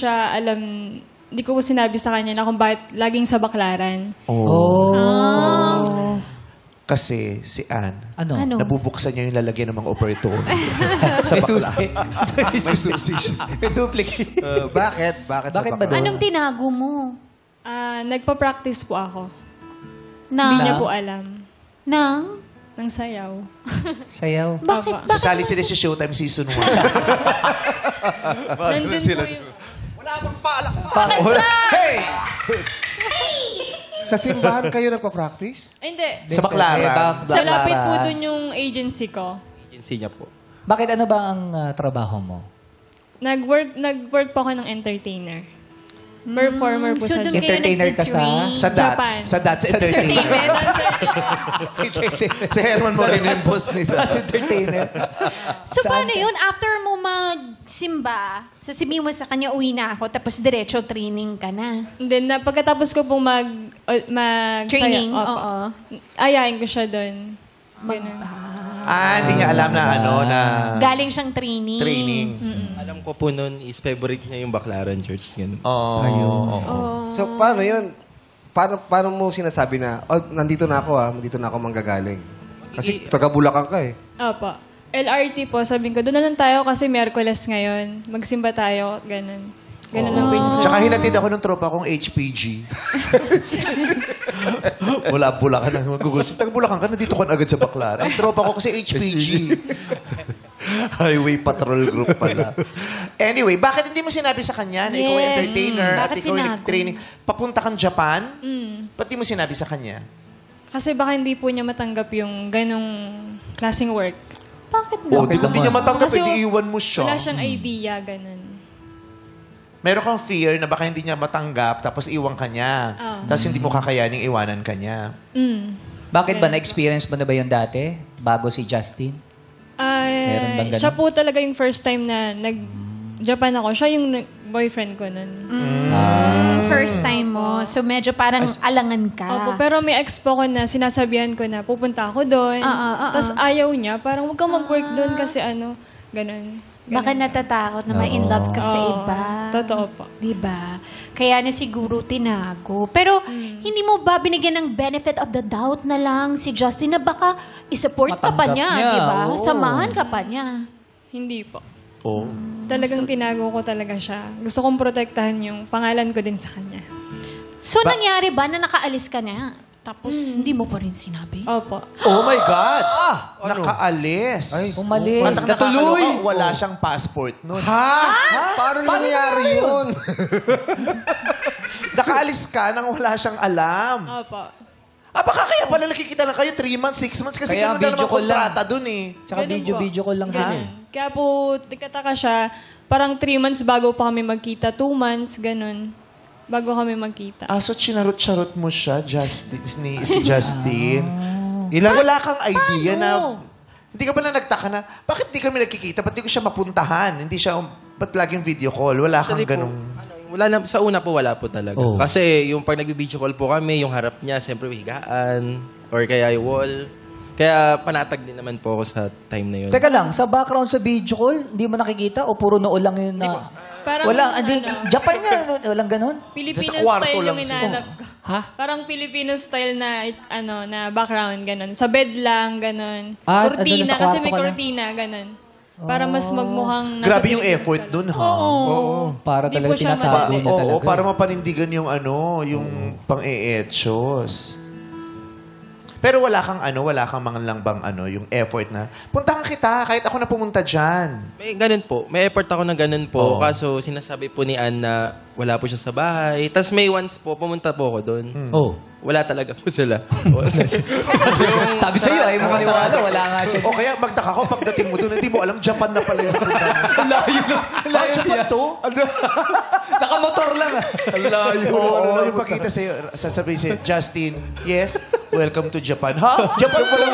siya alam, hindi ko sinabi sa kanya na kung bakit laging sa Baklaran. Kasi si Ann, Ano? nabubuksan niya yung lalagyan ng mga operator. sa May bakla. susi. May susi siya. May duplicate. Bakit? Bakit Bakit sa ba bakla? Anong tinago mo? Nagpa-practice po ako. Na? Hindi niya po alam. Nang? Ng sayaw. Sayaw. Bakit? Aba. Sasali sila sa Showtime Season 1. Nandun sila. po yung... Wala bang paalak? Hey! Sa simbahan kayo nagpa-practice? Ay, hindi. Sa Baklaran. Sa lapit po dun yung agency ko. Agency niya po. Bakit ano ba ang trabaho mo? Nag-work po ako ng entertainer. Performer po So, sa doon kayo Entertainer ka sa- nag-train? Sa Japan. Sa Dats Entertainment. Si Herman Moreno yung boss nila. Entertainer. So, paano yun? After mo magsimba, sasabihin mo sa kanya, uwi na ako, tapos diretso training ka na. And then, pagkatapos ko pong Training, sayaw, opo, oo. ayayin ko siya doon. Ganun. Hindi niya alam na na Galing siyang training. training. Alam ko po noon is favorite niya yung Baclaran Church. Ganun. So, paano yun? Paano mo sinasabi na, nandito na ako nandito na ako manggagaling? Kasi taga Bulacan ka eh. Opo. LRT po, sabihin ko, doon na lang tayo kasi Miyerkules ngayon. Magsimba tayo, ganun. Ganun lang po yung Tsaka hinatid ako ng tropa kong HPG. Wala, Bulacan na. Magugulat. Taga Bulacan ka, nandito ka na agad sa Baklaran. Ang tropa ko kasi HPG. Highway Patrol Group pala. Anyway, bakit hindi mo sinabi sa kanya na ikaw ay Yes. entertainer at Bakit ikaw ay tinago? nag-training? Papunta kang Japan? Ba't di mo sinabi sa kanya? Kasi baka hindi po niya matanggap yung ganong klaseng work. Bakit O, na? di niya matanggap, Kasi edi iwan mo siya. Wala siyang idea, ganun. Meron kang fear na baka hindi niya matanggap tapos iwan ka niya. Tapos hindi mo kakayaning iwanan ka niya. Bakit ba? Na-experience mo na ba yun dati? Bago si Justin? Meron bang ganun? Siya po talaga yung first time na nag-Japan ako. Siya yung boyfriend ko nun. First time mo. So, medyo parang alangan ka. Opo, pero may ex po ko na sinasabihan ko na pupunta ako doon. Tapos ayaw niya. Parang huwag kang mag-work doon kasi ganun. Baka natatakot na ma-in love ka sa iba. Totoo po. Diba? Kaya na siguro tinago. Pero, hindi mo ba binigyan ng benefit of the doubt na lang si Justin na baka isupport ka pa Matanggap niya, niya, diba? oo. Samahan ka pa niya. Hindi po. Oh. Talagang tinago ko talaga siya. Gusto kong protektahan yung pangalan ko din sa kanya. So, nangyari ba na nakaalis ka na? Tapos, hindi mo pa rin sinabi? Opo. Oh my God! Nakaalis. Ay, Umalis. At nakakaloka, wala siyang passport nun. Paano nangyari yun? Nakaalis ka nang wala siyang alam. Opo. Baka kaya pala nakikita lang kayo 3 months, 6 months kasi Kaya gano'n na video naman call lang. kontrata dun eh. Tsaka Ganun po. video call lang sila. Ganun. Kaya po, nagtataka siya, parang 3 months bago pa kami magkita, 2 months, ganun. Bago kami magkita. So chinarot-charot mo siya, si Justin. Wala kang idea na... Hindi ka ba na nagtaka na, bakit di kami nagkikita? Ba't di ko siya mapuntahan? Hindi siya, ba't laging video call? Wala kang Actually po, ganong... wala na, sa una po, wala po talaga. Oh. Kasi yung pag nag-video call po kami, yung harap niya, siyempre higaan, or kaya yung wall. Kaya panatag din naman po ako sa time na yun. Teka lang, sa background sa video call, hindi mo nakikita o puro noo lang yun na... Parang, Wala, Japan nga, walang ganun. Filipino Sa kwarto style lang yung siya. inaanap ko. Ha? Parang Filipino style na, na background, ganun. Sa bed lang, ganun. Ano Cortina, lang, sa kasi kwarto may ka lang? cortina, ganun. Para mas magmukhang... nasa Grabe yung Philippines effort ka. dun, ha? Oo. Para Di talaga po siya tinatago madali. niya talaga. Para mapanindigan yung yung pang-e-etchos. Pero wala kang mga lang bang yung effort na, puntahan kita, kahit ako na pumunta dyan. May ganun po. May effort ako na ganun po. Kaso sinasabi po ni Ann na wala po siya sa bahay. Tapos may once po, pumunta po ako doon. Oh. Wala talaga po sila. Sabi sa'yo, ay makasawala, wala nga siya. O kaya magtaka ko, pagdating mo doon, hindi mo alam, Japan na pala yung layo. Japan to? Nakamotor lang ah. Oo, yung pagkita sa'yo, sasabihin sa'yo, Justin, yes, welcome to Japan. Ha? Japan pala.